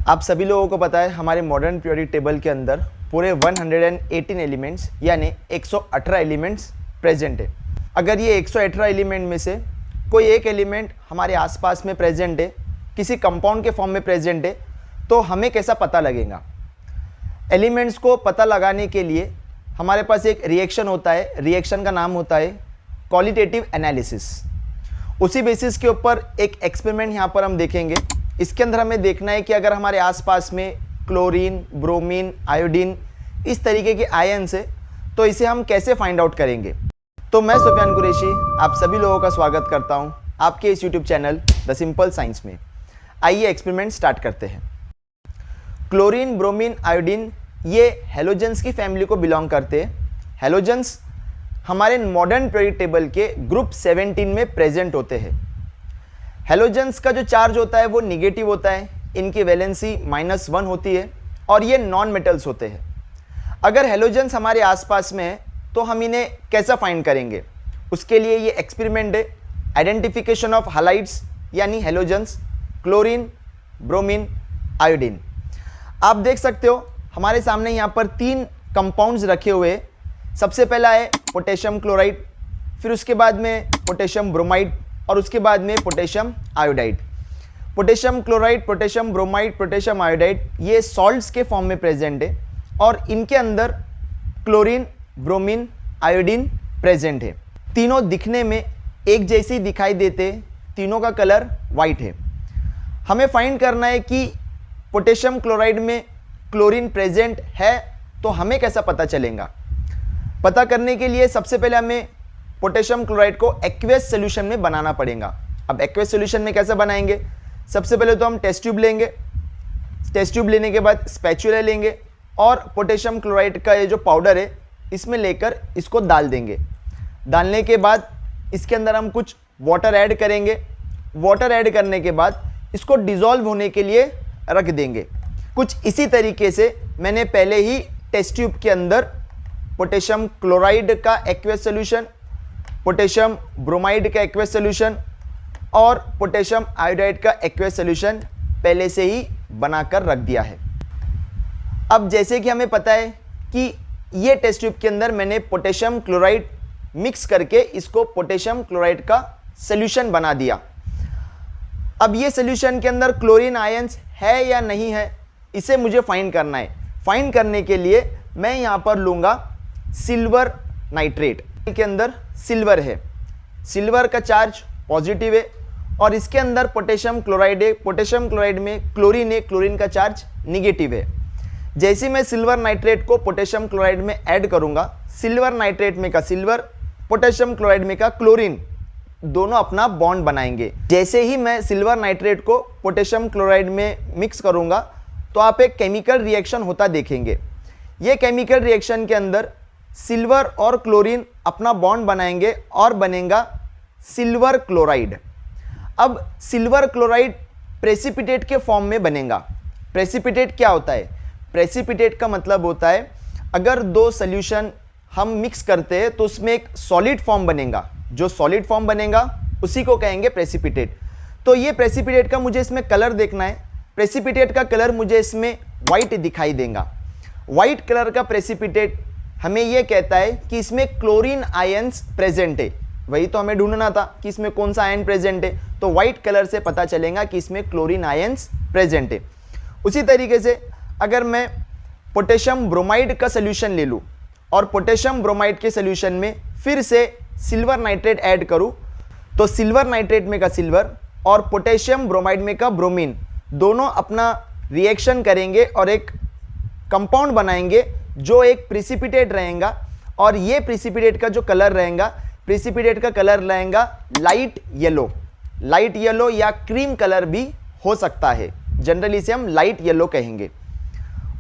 आप सभी लोगों को पता है हमारे मॉडर्न पीरियोडिक टेबल के अंदर पूरे 118 एलिमेंट्स यानी 118 एलिमेंट्स प्रेजेंट है। अगर ये 118 एलिमेंट में से कोई एक एलिमेंट हमारे आसपास में प्रेजेंट है, किसी कंपाउंड के फॉर्म में प्रेजेंट है, तो हमें कैसा पता लगेगा? एलिमेंट्स को पता लगाने के लिए हमारे पास एक रिएक्शन होता है, रिएक्शन का नाम होता है क्वालिटेटिव एनालिसिस। उसी बेसिस के ऊपर एक एक्सपेरिमेंट यहाँ पर हम देखेंगे। इसके अंदर हमें देखना है कि अगर हमारे आसपास में क्लोरीन, ब्रोमीन, आयोडीन इस तरीके के आयन्स है तो इसे हम कैसे फाइंड आउट करेंगे। तो मैं सुफियान कुरैशी आप सभी लोगों का स्वागत करता हूँ आपके इस YouTube channel the simple science में। आइए एक्सपेरिमेंट स्टार्ट करते हैं। क्लोरीन, ब्रोमीन, आयोडीन ये हेलोजेंस की फैमिली को बिलोंग करते हैं। हेलोजेंस हमारे मॉडर्न पीरियोडिक टेबल के ग्रुप 17 में प्रेजेंट होते हैं। हेलोजेंस का जो चार्ज होता है वो निगेटिव होता है, इनकी वैलेंसी -1 होती है और ये नॉन मेटल्स होते हैं। अगर हेलोजेंस हमारे आसपास में है तो हम इन्हें कैसा फाइंड करेंगे? उसके लिए ये एक्सपेरिमेंट है आइडेंटिफिकेशन ऑफ हैलाइड्स यानी हेलोजेंस, क्लोरीन, ब्रोमीन, आयोडीन। आप देख सकते हो हमारे सामने यहाँ पर 3 कंपाउंड्स रखे हुए हैं। सबसे पहला है पोटेशियम क्लोराइड, फिर उसके बाद में पोटेशियम ब्रोमाइड और उसके बाद में potassium iodide. Potassium chloride, potassium bromide, potassium iodide ये सॉल्ट्स के फॉर्म में प्रेजेंट है और इनके अंदर क्लोरीन, ब्रोमीन, आयोडीन प्रेजेंट है। तीनों दिखने में एक जैसी दिखाई देते, तीनों का कलर वाइट है। हमें फाइंड करना है कि पोटेशियम क्लोराइड में क्लोरीन प्रेजेंट है तो हमें कैसा पता चलेगा। पता करने के लिए सबसे पहले हमें पोटेशियम क्लोराइड को एक्वेस सॉल्यूशन में बनाना पड़ेगा। अब एक्वेस सॉल्यूशन में कैसे बनाएंगे? सबसे पहले तो हम टेस्ट ट्यूब लेंगे, टेस्ट ट्यूब लेने के बाद स्पैचुला लेंगे और पोटेशियम क्लोराइड का ये जो पाउडर है इसमें लेकर इसको डाल देंगे। डालने के बाद इसके अंदर हम कुछ वाटर ऐड करेंगे। वाटर ऐड करने के बाद इसको डिज़ोल्व होने के लिए रख देंगे। कुछ इसी तरीके से मैंने पहले ही टेस्ट ट्यूब के अंदर पोटेशियम क्लोराइड का एक्वेस सॉल्यूशन, पोटेशियम ब्रोमाइड का एक्वेस सॉल्यूशन और पोटेशियम आयोडाइड का एक्वेस सॉल्यूशन पहले से ही बनाकर रख दिया है। अब जैसे कि हमें पता है कि ये टेस्ट ट्यूब के अंदर मैंने पोटेशियम क्लोराइड मिक्स करके इसको पोटेशियम क्लोराइड का सॉल्यूशन बना दिया। अब ये सॉल्यूशन के अंदर क्लोरीन आयंस है या नहीं है इसे मुझे फाइंड करना है। फाइंड करने के लिए मैं यहाँ पर लूँगा सिल्वर नाइट्रेट। के अंदर सिल्वर है, सिल्वर का चार्ज पॉजिटिव है और इसके अंदर पोटेशियम क्लोराइड है। पोटेशियम क्लोराइड में क्लोरीन है, क्लोरीन का चार्ज निगेटिव है। जैसे मैं सिल्वर नाइट्रेट को पोटेशियम क्लोराइड में ऐड करूंगा, सिल्वर नाइट्रेट में का सिल्वर, पोटेशियम क्लोराइड में का क्लोरीन दोनों अपना बॉन्ड बनाएंगे। जैसे ही मैं सिल्वर नाइट्रेट को पोटेशियम क्लोराइड में मिक्स करूंगा तो आप एक केमिकल रिएक्शन होता देखेंगे। ये केमिकल रिएक्शन के अंदर सिल्वर और क्लोरीन अपना बॉन्ड बनाएंगे और बनेगा सिल्वर क्लोराइड। अब सिल्वर क्लोराइड प्रेसिपिटेट के फॉर्म में बनेगा। प्रेसिपिटेट क्या होता है? प्रेसिपिटेट का मतलब होता है अगर 2 सॉल्यूशन हम मिक्स करते हैं तो उसमें एक सॉलिड फॉर्म बनेगा। जो सॉलिड फॉर्म बनेगा उसी को कहेंगे प्रेसिपिटेट। तो ये प्रेसिपिटेट का मुझे इसमें कलर देखना है। प्रेसिपिटेट का कलर मुझे इसमें वाइट दिखाई देगा। वाइट कलर का प्रेसिपिटेट हमें यह कहता है कि इसमें क्लोरीन आयंस प्रेजेंट है। वही तो हमें ढूंढना था कि इसमें कौन सा आयन प्रेजेंट है, तो वाइट कलर से पता चलेगा कि इसमें क्लोरीन आयंस प्रेजेंट है। उसी तरीके से अगर मैं पोटेशियम ब्रोमाइड का सॉल्यूशन ले लूँ और पोटेशियम ब्रोमाइड के सॉल्यूशन में फिर से सिल्वर नाइट्रेट ऐड करूँ तो सिल्वर नाइट्रेट में का सिल्वर और पोटेशियम ब्रोमाइड में का ब्रोमीन दोनों अपना रिएक्शन करेंगे और एक कंपाउंड बनाएंगे जो एक प्रेसिपिटेट रहेगा। और ये प्रेसिपिटेट का जो कलर रहेगा, प्रेसिपिटेट का कलर रहेगा लाइट येलो। लाइट येलो या क्रीम कलर भी हो सकता है, जनरली इसे हम लाइट येलो कहेंगे।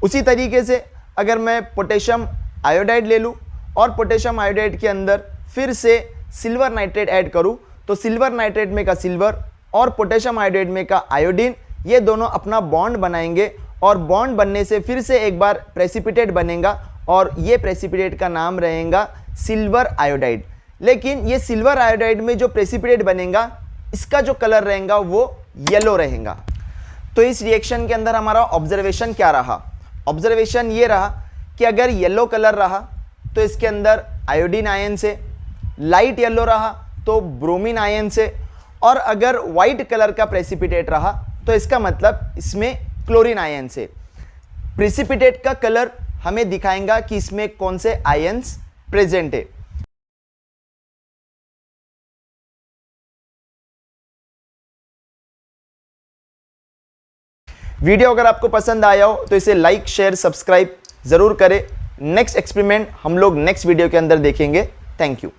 उसी तरीके से अगर मैं पोटेशियम आयोडाइड ले लूँ और पोटेशियम आयोडाइड के अंदर फिर से सिल्वर नाइट्रेट ऐड करूँ तो सिल्वर नाइट्रेट में का सिल्वर और पोटेशियम आयोडाइड में का आयोडीन ये दोनों अपना बॉन्ड बनाएंगे और बॉन्ड बनने से फिर से एक बार प्रेसिपिटेट बनेगा और ये प्रेसिपिटेट का नाम रहेगा सिल्वर आयोडाइड। लेकिन ये सिल्वर आयोडाइड में जो प्रेसिपिटेट बनेगा इसका जो कलर रहेगा वो येलो रहेगा। तो इस रिएक्शन के अंदर हमारा ऑब्जर्वेशन क्या रहा? ऑब्जर्वेशन ये रहा कि अगर येलो कलर रहा तो इसके अंदर आयोडीन आयन से, लाइट येलो रहा तो ब्रोमीन आयन से, और अगर वाइट कलर का प्रेसिपिटेट रहा तो इसका मतलब इसमें क्लोरीन आयन से। प्रेसिपिटेट का कलर हमें दिखाएगा कि इसमें कौन से आयन्स प्रेजेंट है। वीडियो अगर आपको पसंद आया हो तो इसे लाइक, शेयर, सब्सक्राइब जरूर करें। नेक्स्ट एक्सपेरिमेंट हम लोग नेक्स्ट वीडियो के अंदर देखेंगे। Thank you.